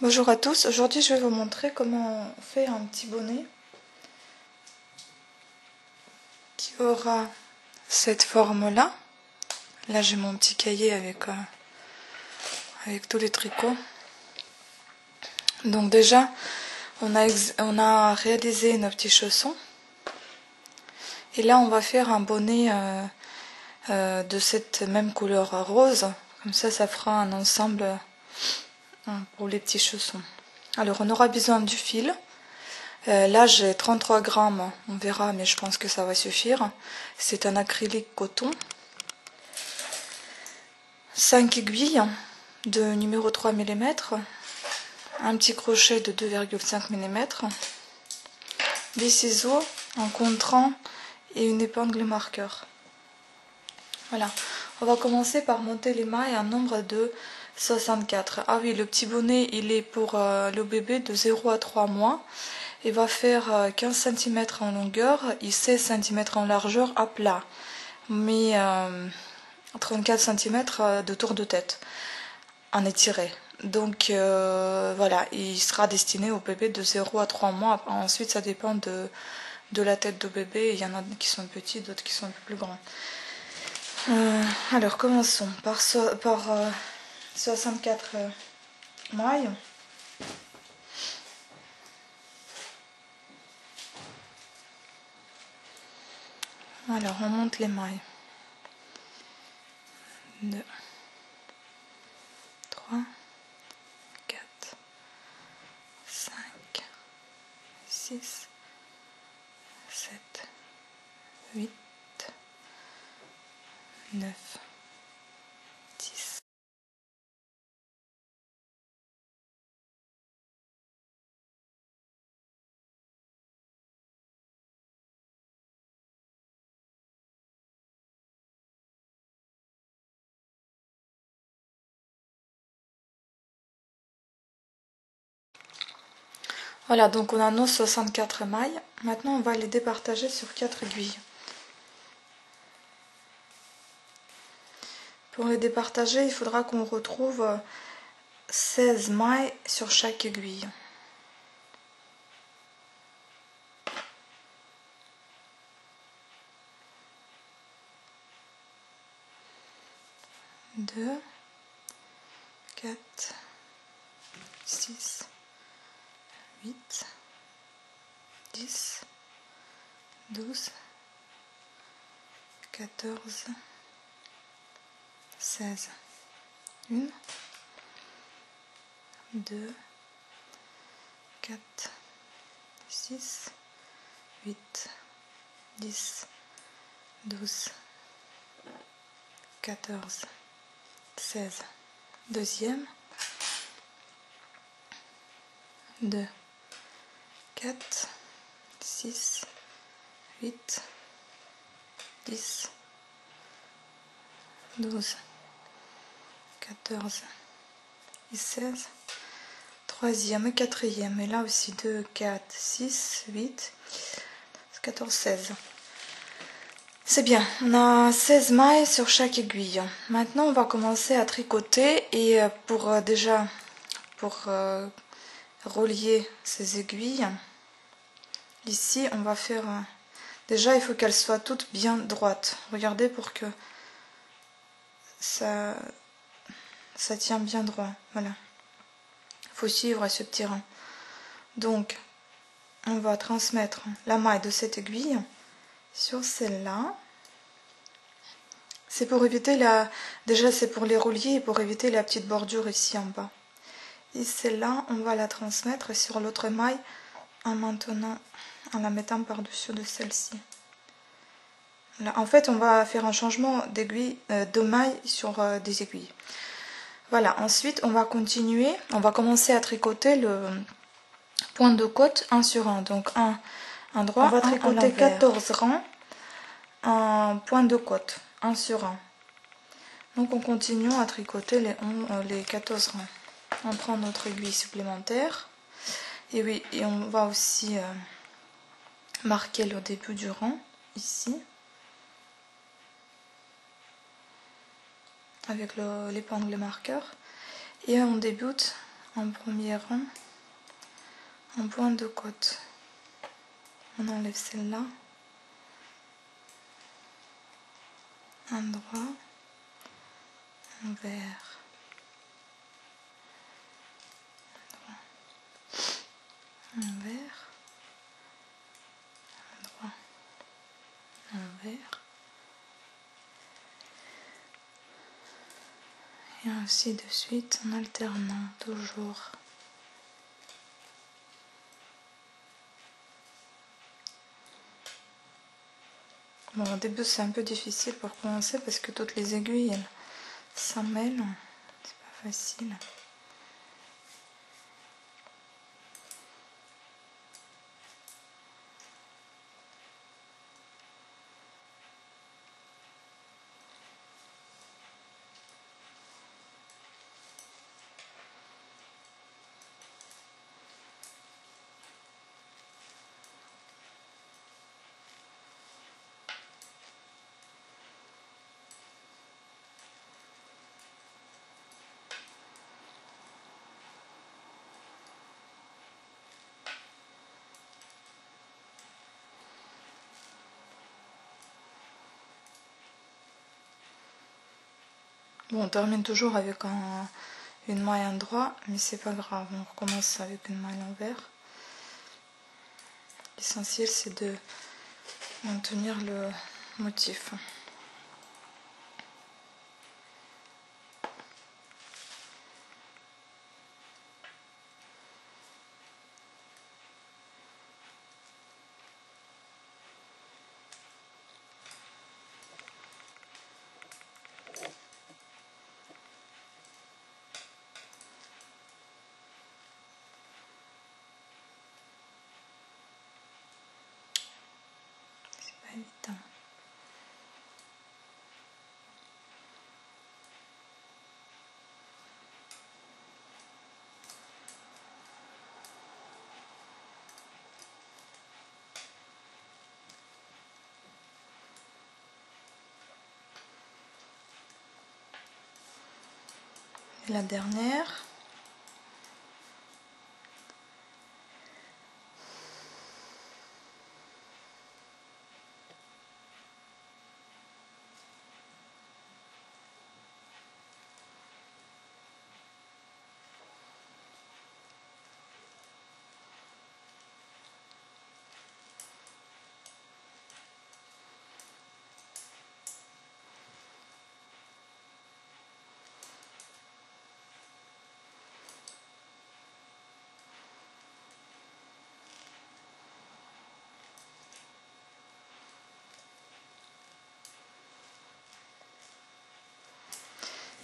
Bonjour à tous, aujourd'hui je vais vous montrer comment on fait un petit bonnet qui aura cette forme là. Là j'ai mon petit cahier avec tous les tricots. Donc déjà on a réalisé nos petits chaussons et là on va faire un bonnet de cette même couleur rose, comme ça fera un ensemble pour les petits chaussons. Alors on aura besoin du fil. Là j'ai 33 grammes, on verra, mais je pense que ça va suffire. C'est un acrylique coton. 5 aiguilles de numéro 3 mm, un petit crochet de 2,5 mm, des ciseaux, un contrant et une épingle marqueur. Voilà, on va commencer par monter les mailles à un nombre de 64. Ah oui, le petit bonnet il est pour le bébé de 0 à 3 mois. Il va faire 15 cm en longueur et 16 cm en largeur à plat, mais 34 cm de tour de tête en étiré. Donc voilà, il sera destiné au bébé de 0 à 3 mois. Ensuite ça dépend de la tête de bébé, il y en a qui sont petits, d'autres qui sont un peu plus grands. Alors commençons par 64 mailles. Alors on monte les mailles. 2, 3, 4, 5, 6, 7, 8, 9, 10. Voilà, donc on a nos 64 mailles. Maintenant, on va les départager sur 4 aiguilles. Pour les départager, il faudra qu'on retrouve 16 mailles sur chaque aiguille. Deux, 4, 6, 8, 10, 12, 14, 16. 1, 2, 4, 6, 8, 10, 12, 14, 16. Deuxième. 2, 4, 6, 8, 10, 12, 14 et 16. Troisième et quatrième. Et là aussi 2, 4, 6, 8, 14, 16. C'est bien, on a 16 mailles sur chaque aiguille. Maintenant on va commencer à tricoter et pour relier ces aiguilles, ici on va faire... déjà il faut qu'elles soient toutes bien droites. Regardez pour que ça tient bien droit. Voilà. Il faut suivre ce petit rang. Donc on va transmettre la maille de cette aiguille sur celle-là. C'est pour éviter déjà c'est pour les relier et pour éviter la petite bordure ici en bas. Et celle-là, on va la transmettre sur l'autre maille en la mettant par-dessus de celle-ci. En fait, on va faire un changement d'aiguille, de maille sur des aiguilles. Voilà, ensuite on va continuer, on va commencer à tricoter le point de côte 1 sur 1. Donc un droit, on va tricoter 14 rangs en point de côte 1 sur 1. Donc on continue à tricoter les 14 rangs. On prend notre aiguille supplémentaire. Et oui, et on va aussi marquer le début du rang, ici. Avec l'épingle marqueur. Et on débute en premier rang, en point de côte. On enlève celle-là, un droit, envers, envers, droit, envers, et ainsi de suite en alternant toujours. Bon, au début c'est un peu difficile pour commencer parce que toutes les aiguilles elles s'en mêlent, c'est pas facile. Bon, on termine toujours avec une maille en droit, mais c'est pas grave, on recommence avec une maille envers. L'essentiel c'est de maintenir le motif. C'est pas évident. Et la dernière.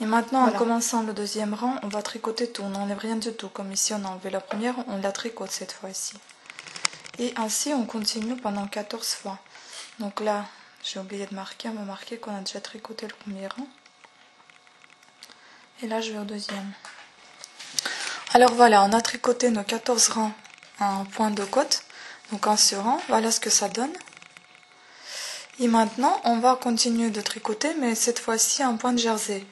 Et maintenant, voilà. En commençant le deuxième rang, on va tricoter tout, on n'enlève rien du tout. Comme ici, on a enlevé la première, on la tricote cette fois-ci. Et ainsi, on continue pendant 14 fois. Donc là, j'ai oublié de marquer, on va marquer qu'on a déjà tricoté le premier rang. Et là, je vais au deuxième. Alors voilà, on a tricoté nos 14 rangs en point de côte, donc en ce rang, voilà ce que ça donne. Et maintenant, on va continuer de tricoter, mais cette fois-ci en point de jersey,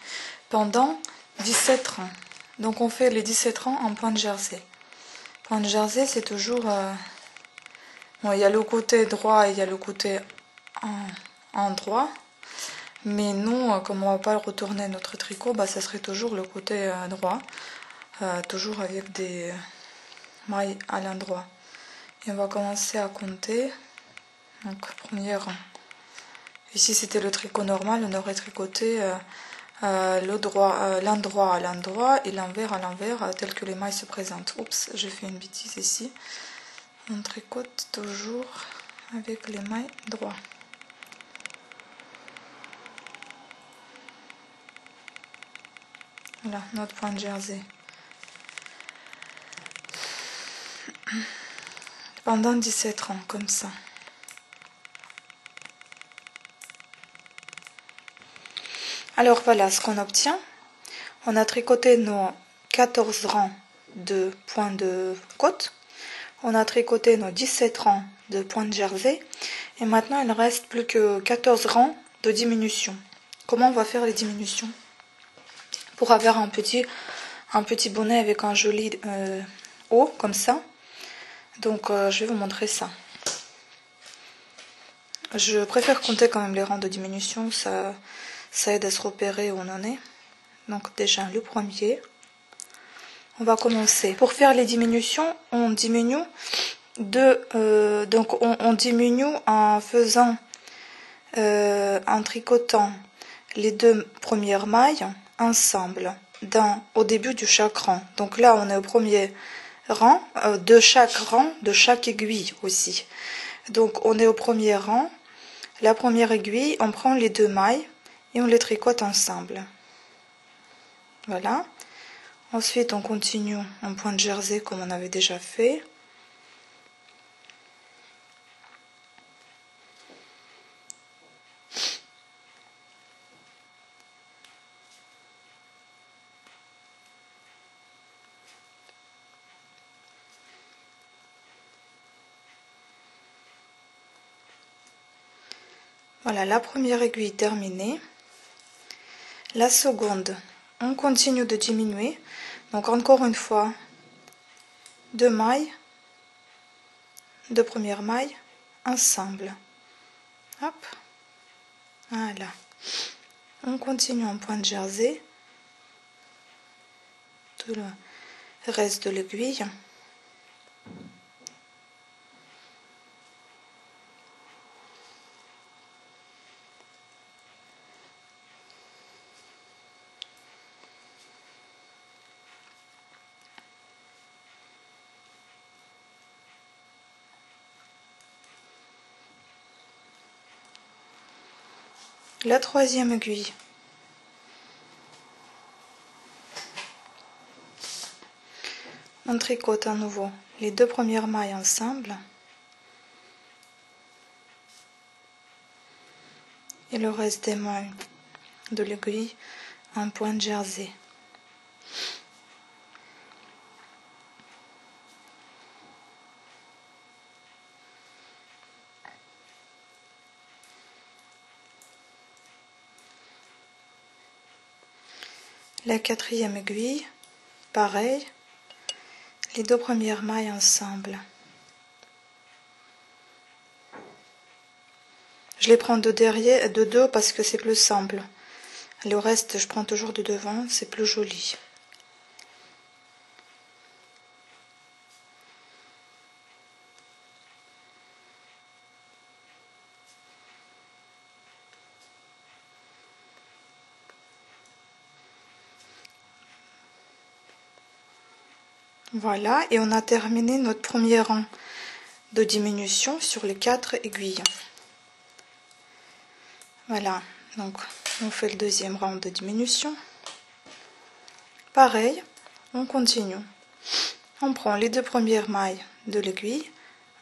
pendant 17 rangs. Donc on fait les 17 rangs en point de jersey. Point de jersey, c'est toujours... Bon, il y a le côté droit et il y a le côté en droit. Mais nous, comme on ne va pas retourner notre tricot, bah, ça serait toujours le côté droit. Toujours avec des mailles à l'endroit. Et on va commencer à compter. Donc, premier rang. Ici, c'était le tricot normal. On aurait tricoté l'endroit à l'endroit et l'envers à l'envers, tel que les mailles se présentent. Oups, j'ai fait une bêtise ici. On tricote toujours avec les mailles droits. Voilà, notre point de jersey. Pendant 17 rangs, comme ça. Alors voilà ce qu'on obtient. On a tricoté nos 14 rangs de points de côte. On a tricoté nos 17 rangs de points de jersey. Et maintenant, il ne reste plus que 14 rangs de diminution. Comment on va faire les diminutions? Pour avoir un petit un petit bonnet avec un joli haut comme ça. Donc je vais vous montrer ça. Je préfère compter quand même les rangs de diminution, ça aide à se repérer où on en est. Donc déjà le premier, on va commencer. Pour faire les diminutions, on diminue on diminue en faisant, en tricotant les 2 premières mailles ensemble au début de chaque rang. Donc là on est au premier rang, de chaque aiguille aussi. Donc on est au premier rang, la première aiguille, on prend les 2 mailles et on les tricote ensemble. Voilà. Ensuite on continue en point de jersey comme on avait déjà fait. Voilà, la première aiguille terminée. La seconde, on continue de diminuer. Donc encore une fois, 2 mailles, 2 premières mailles ensemble. Hop, voilà. On continue en point de jersey. Tout le reste de l'aiguille. La troisième aiguille. On tricote à nouveau les 2 premières mailles ensemble. Et le reste des mailles de l'aiguille en point de jersey. La quatrième aiguille, pareil, les 2 premières mailles ensemble. Je les prends de derrière, de dos parce que c'est plus simple. Le reste, je prends toujours de devant, c'est plus joli. Voilà, et on a terminé notre premier rang de diminution sur les 4 aiguilles. Voilà, donc on fait le deuxième rang de diminution. Pareil, on continue. On prend les 2 premières mailles de l'aiguille,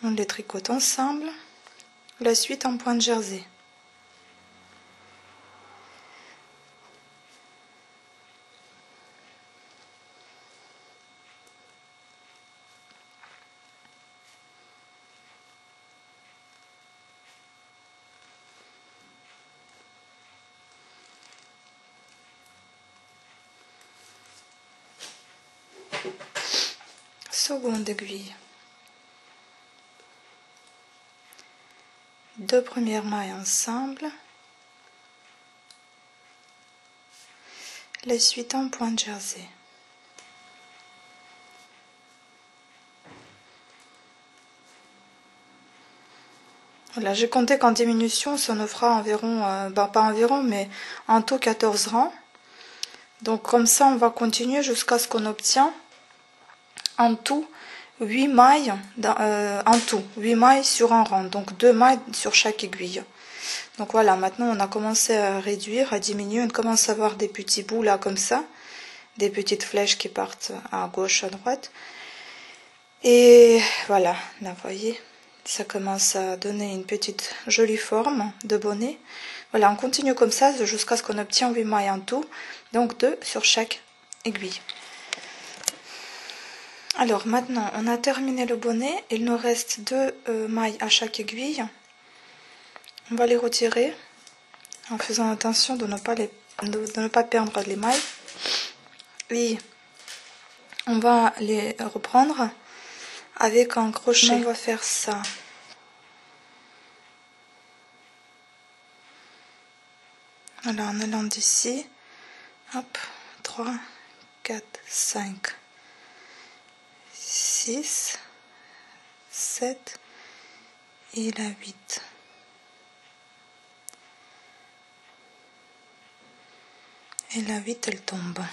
on les tricote ensemble, la suite en point de jersey. Seconde aiguille. 2 premières mailles ensemble, la suite en point de jersey. Voilà, j'ai compté qu'en diminution, ça nous fera environ, pas environ, mais en tout 14 rangs. Donc comme ça, on va continuer jusqu'à ce qu'on obtient en tout 8 mailles, en tout 8 mailles sur un rang, donc 2 mailles sur chaque aiguille. Donc voilà, maintenant on a commencé à réduire, à diminuer, on commence à avoir des petits bouts là comme ça, des petites flèches qui partent à gauche, à droite. Et voilà, là vous voyez, ça commence à donner une petite jolie forme de bonnet. Voilà, on continue comme ça jusqu'à ce qu'on obtient 8 mailles en tout, donc 2 sur chaque aiguille. Alors maintenant, on a terminé le bonnet, il nous reste 2 mailles à chaque aiguille. On va les retirer en faisant attention de ne pas perdre les mailles. Et On va les reprendre avec un crochet. On va faire ça. Voilà, en allant d'ici, hop, 3, 4, 5, 6, 7 et la 8. Et la 8, elle tombe.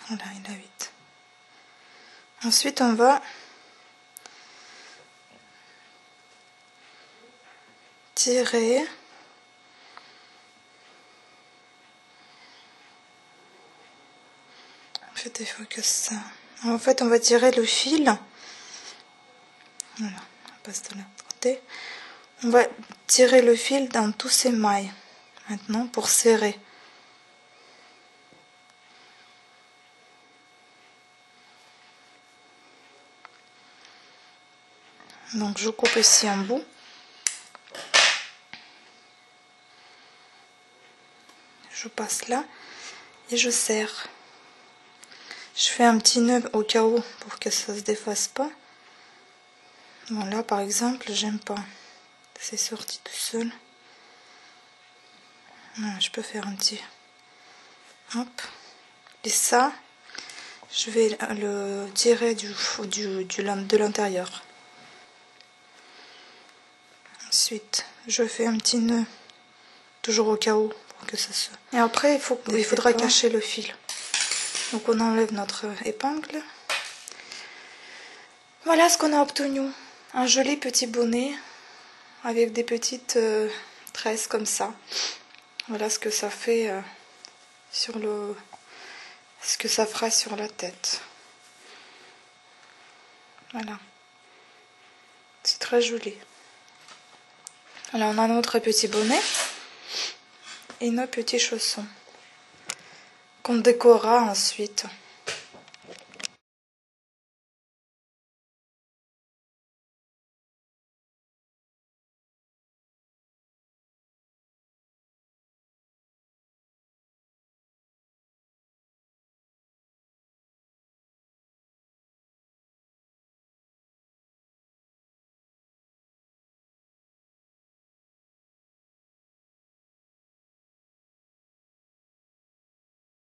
Voilà, et la 8. Ensuite, on va tirer. En fait, il faut que ça. En fait, on va tirer le fil. Voilà, on passe de l'autre côté. On va tirer le fil dans tous ces mailles. Maintenant, pour serrer. Donc je coupe ici un bout. Je passe là et je serre. Je fais un petit nœud au cas où pour que ça se défasse pas. Bon là par exemple j'aime pas. C'est sorti tout seul. Voilà, je peux faire un petit. Hop. Et ça, je vais le tirer de l'intérieur. Ensuite, je fais un petit nœud, toujours au cas où, pour que ça se... Et après, il faudra cacher le fil. Donc on enlève notre épingle. Voilà ce qu'on a obtenu. Un joli petit bonnet avec des petites tresses comme ça. Voilà ce que ça fait sur le... ce que ça fera sur la tête. Voilà. C'est très joli. Alors on a notre petit bonnet et nos petits chaussons qu'on décorera ensuite.